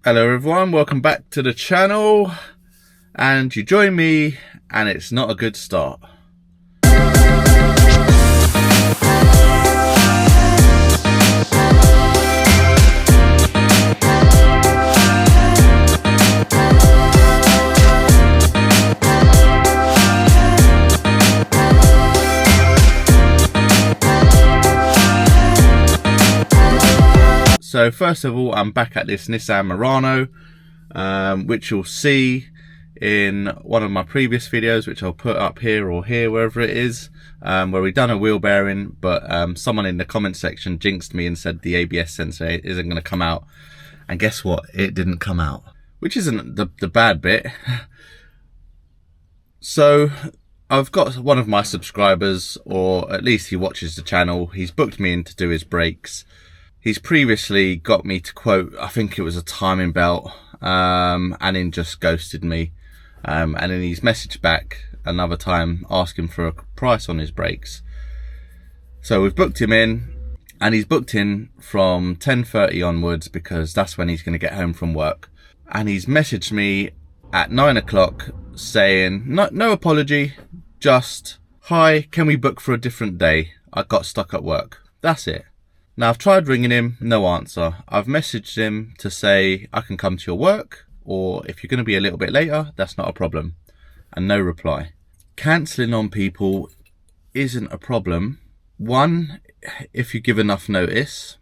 Hello everyone, welcome back to the channel, and you join me and it's not a good start. So first of all, I'm back at this Nissan Murano, which you'll see in one of my previous videos, which I'll put up here or here, wherever it is, where we done a wheel bearing, but someone in the comment section jinxed me and said the ABS sensor isn't going to come out. And guess what? It didn't come out, which isn't the bad bit. So I've got one of my subscribers, or at least he watches the channel. He's booked me in to do his brakes. He's previously got me to quote, I think it was a timing belt, and then just ghosted me. And then he's messaged back another time asking for a price on his brakes. So we've booked him in, and he's booked in from 10:30 onwards because that's when he's going to get home from work. And he's messaged me at 9 o'clock saying, no apology, just, hi, can we book for a different day? I got stuck at work. That's it. Now, I've tried ringing him, no answer. I've messaged him to say I can come to your work, or if you're going to be a little bit later, that's not a problem. And no reply. Cancelling on people isn't a problem. One, if you give enough notice,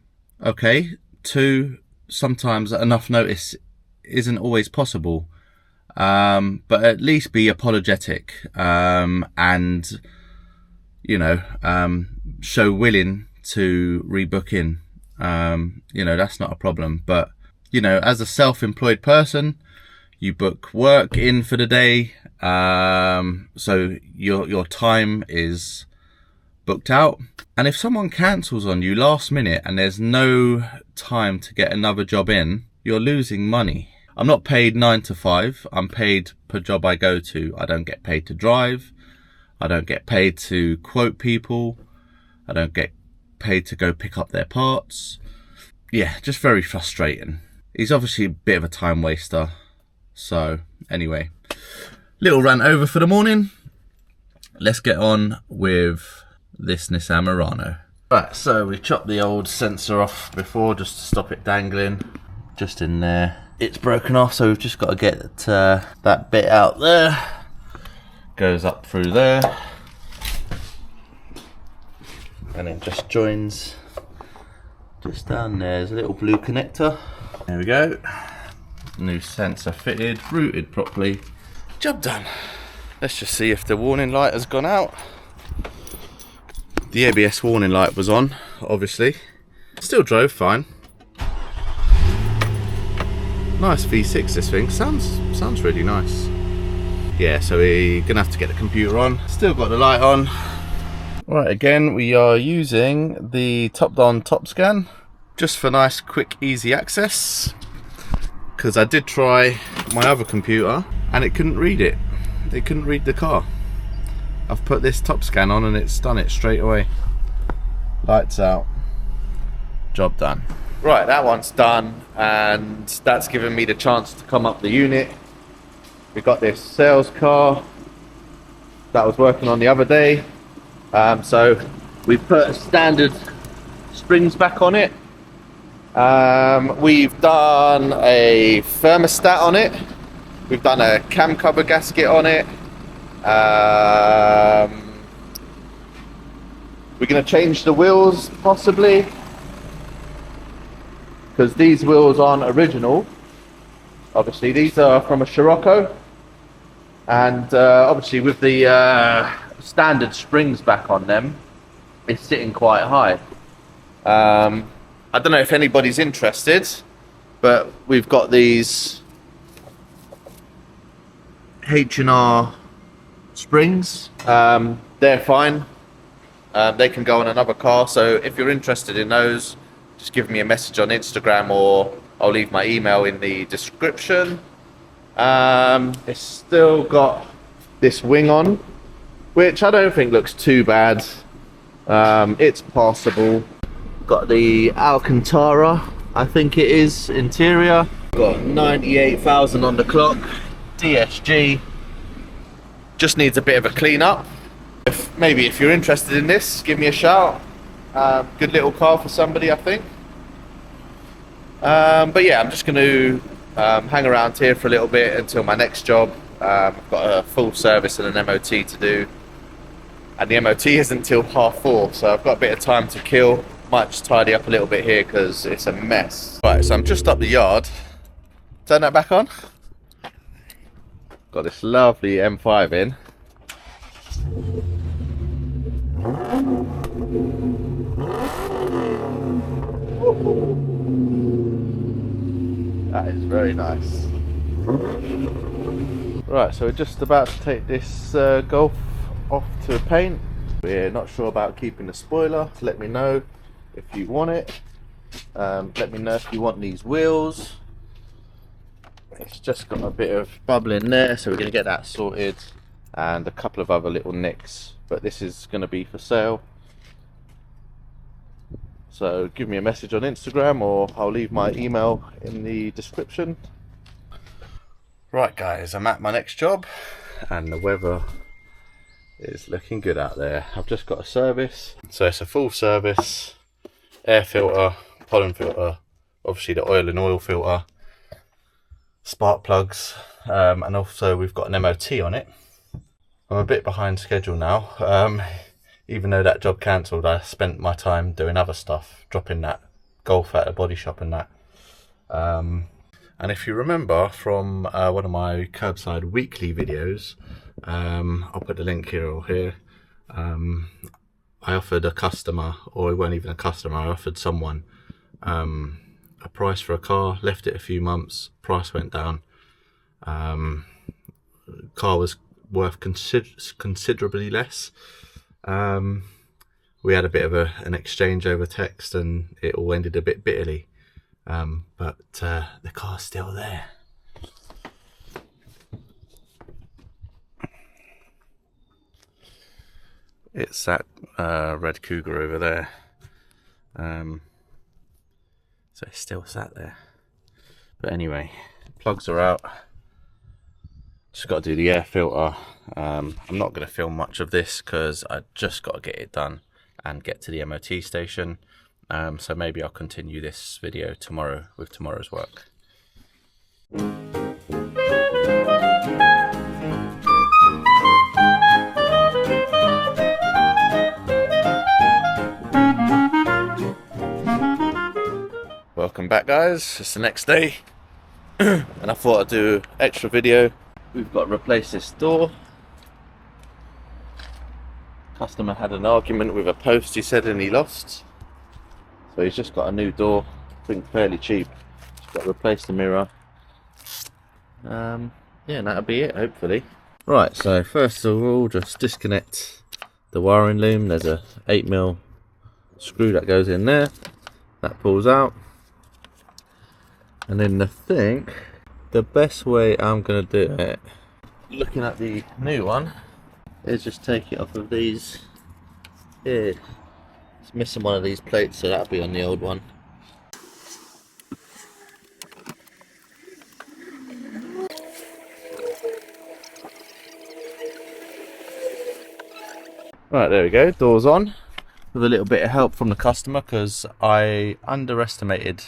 okay. Two, sometimes enough notice isn't always possible. But at least be apologetic, and, you know, show willing to rebook in. You know, that's not a problem. But, you know, as a self-employed person, you book work in for the day, so your time is booked out. And if someone cancels on you last minute and there's no time to get another job in, you're losing money. I'm not paid 9 to 5. I'm paid per job I go to. I don't get paid to drive. I don't get paid to quote people. I don't get paid to go pick up their parts. Yeah, just very frustrating. He's obviously a bit of a time waster. So anyway, little rant over for the morning. Let's get on with this Nissan Murano. Right, so we chopped the old sensor off before just to stop it dangling just in there. It's broken off, so we've just got to get that bit out there. Goes up through there, and it just joins just down there. There's a little blue connector. There we go. New sensor fitted, routed properly. Job done. Let's just see if the warning light has gone out. The ABS warning light was on, obviously. Still drove fine. Nice V6 this thing. Sounds really nice. Yeah, so we're gonna have to get the computer on. Still got the light on. Right, again, we are using the top-down top scan just for nice, quick, easy access. Because I did try my other computer and it couldn't read it. It couldn't read the car. I've put this top scan on and it's done it straight away. Lights out. Job done. Right, that one's done, and that's given me the chance to come up the unit. We got this sales car that I was working on the other day. So we put standard springs back on it. We've done a thermostat on it. We've done a cam cover gasket on it. We're going to change the wheels possibly, because these wheels aren't original. Obviously these are from a Scirocco, and obviously with the standard springs back on them, it's sitting quite high. I don't know if anybody's interested, but we've got these H&R springs. They're fine. They can go on another car, so if you're interested in those, just give me a message on Instagram, or I'll leave my email in the description. It's still got this wing on, which I don't think looks too bad. It's passable. Got the Alcantara, I think it is, interior. Got 98,000 on the clock, DSG. Just needs a bit of a clean up. Maybe if you're interested in this, give me a shout. Good little car for somebody, I think. But yeah, I'm just going to hang around here for a little bit until my next job. I've got a full service and an MOT to do, and the MOT isn't until 4:30, so I've got a bit of time to kill. Might just tidy up a little bit here because it's a mess. Right, so I'm just up the yard. Turn that back on. Got this lovely M5 in. That is very nice. Right, so we're just about to take this Golf off to paint. We're not sure about keeping the spoiler. Let me know if you want it. Let me know if you want these wheels. It's just got a bit of bubble in there, so we're going to get that sorted, and a couple of other little nicks, but this is going to be for sale. So give me a message on Instagram, or I'll leave my email in the description. Right guys, I'm at my next job and the weather is looking good out there. I've just got a service, so it's a full service, air filter, pollen filter, obviously the oil and oil filter, spark plugs, and also we've got an MOT on it. I'm a bit behind schedule now. Even though that job cancelled, I spent my time doing other stuff, dropping that Golf at a body shop and that. And if you remember from one of my curbside weekly videos, I'll put the link here or here, I offered a customer, or it wasn't even a customer, I offered someone a price for a car, left it a few months, price went down, car was worth considerably less. We had a bit of an exchange over text and it all ended a bit bitterly, but the car's still there. It's that red Cougar over there, so it's still sat there. But anyway, plugs are out. Just got to do the air filter. I'm not going to film much of this because I just got to get it done and get to the MOT station. So maybe I'll continue this video tomorrow with tomorrow's work. Welcome back guys, it's the next day and I thought I'd do an extra video. We've got to replace this door. Customer had an argument with a post, he said, and he lost. So he's just got a new door, I think fairly cheap. Just got to replace the mirror. Yeah, and that'll be it, hopefully. Right, so first of all, just disconnect the wiring loom. There's a 8mm screw that goes in there. That pulls out. And then I think the best way I'm going to do it, looking at the new one, is just take it off of these here. It's missing one of these plates, so that'll be on the old one. Right, there we go, door's on. With a little bit of help from the customer, because I underestimated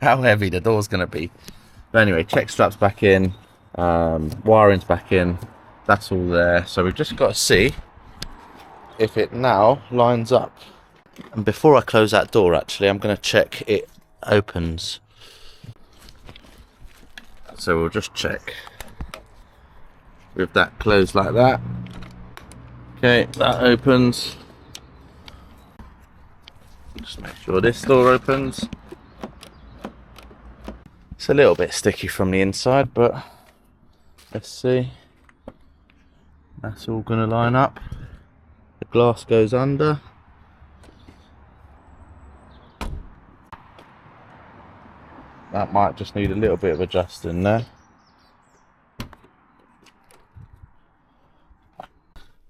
how heavy the door's going to be. But anyway, check straps back in, wiring's back in, that's all there. So we've just got to see if it now lines up. And before I close that door, actually, I'm going to check it opens. So we'll just check with that closed like that. Okay, that opens. Just make sure this door opens. It's a little bit sticky from the inside, but let's see. That's all going to line up. The glass goes under. That might just need a little bit of adjusting there.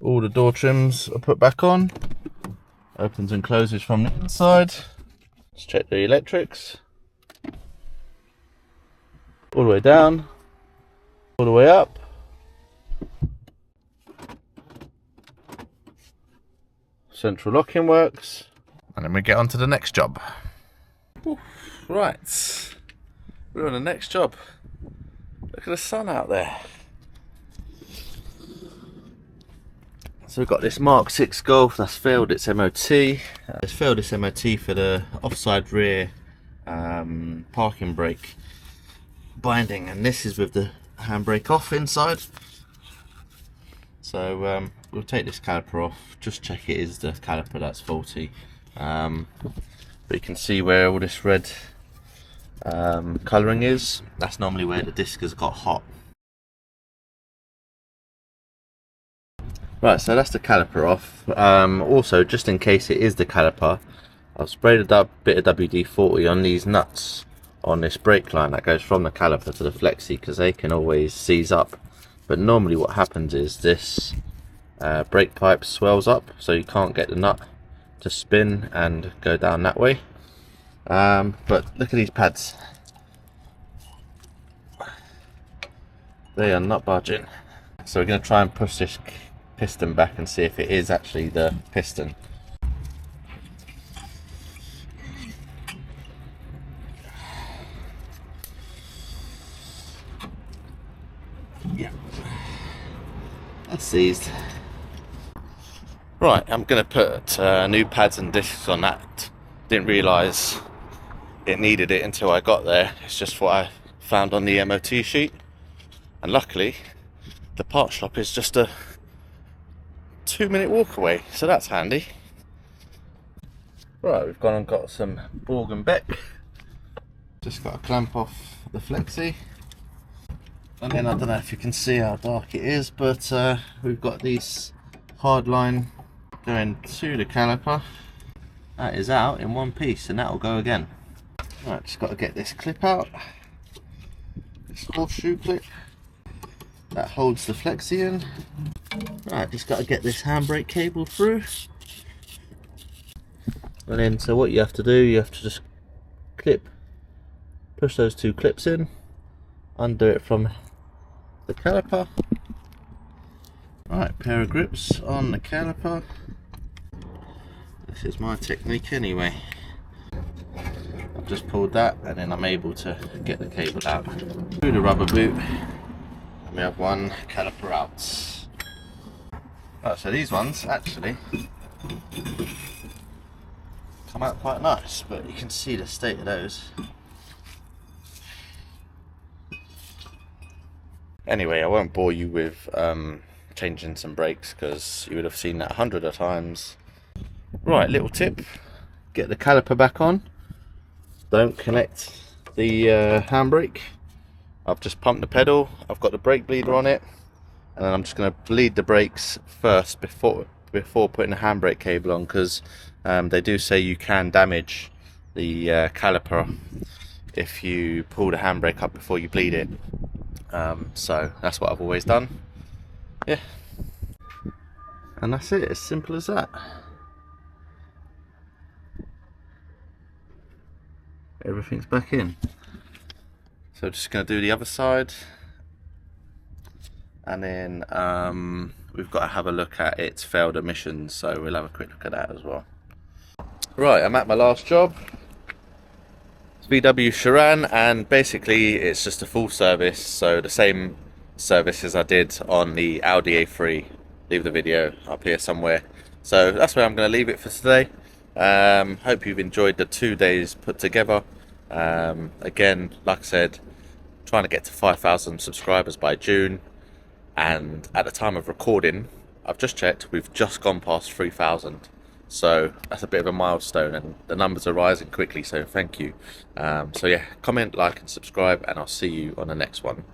All the door trims are put back on. Opens and closes from the inside. Let's check the electrics. all the way down, all the way up. Central locking works, and then we get on to the next job. Ooh, right, we're on the next job. Look at the sun out there. So we've got this Mark 6 Golf that's failed its MOT. It's failed its MOT for the offside rear parking brake binding, and this is with the handbrake off inside. So we'll take this caliper off, just check it is the caliper that's faulty. But you can see where all this red colouring is. That's normally where the disc has got hot. Right, so that's the caliper off. Also, just in case it is the caliper, I've sprayed a bit of WD-40 on these nuts on this brake line that goes from the caliper to the flexi, because they can always seize up. But normally what happens is this brake pipe swells up, so you can't get the nut to spin and go down that way. But look at these pads. They are not budging. So we're going to try and push this piston back and see if it is actually the piston. Yeah, that's seized. Right, I'm going to put new pads and discs on that. Didn't realise it needed it until I got there. It's just what I found on the MOT sheet, and luckily the part shop is just a 2-minute walk away, so that's handy. Right, we've gone and got some Borg and Beck. Just got to clamp off the flexi, and then I don't know if you can see how dark it is, but we've got this hard line going to the caliper. That is out in one piece, and that will go again. Right, just got to get this clip out, this horseshoe clip that holds the flexi in. Right, just got to get this handbrake cable through. And then, so what you have to do, you have to just push those two clips in, undo it from the caliper. Right, pair of grips on the caliper. This is my technique anyway. I've just pulled that, and then I'm able to get the cable out through the rubber boot, and we have one caliper out. Right, so these ones actually come out quite nice, but you can see the state of those. Anyway, I won't bore you with changing some brakes, because you would have seen that 100 of times. Right, little tip, get the caliper back on, don't connect the handbrake. I've just pumped the pedal, I've got the brake bleeder on it, and then I'm just going to bleed the brakes first before putting the handbrake cable on, because they do say you can damage the caliper if you pull the handbrake up before you bleed it. So that's what I've always done. Yeah, and that's it, as simple as that. Everything's back in. So just going to do the other side, and then we've got to have a look at its failed emissions, so we'll have a quick look at that as well. Right, I'm at my last job. It's VW Charan, and basically it's just a full service, so the same service as I did on the Audi A3. Leave the video up here somewhere. So that's where I'm going to leave it for today. Hope you've enjoyed the 2 days put together. Again, like I said, trying to get to 5,000 subscribers by June, and at the time of recording, I've just checked, we've just gone past 3,000. So that's a bit of a milestone, and the numbers are rising quickly, so thank you. So yeah, comment, like and subscribe, and I'll see you on the next one.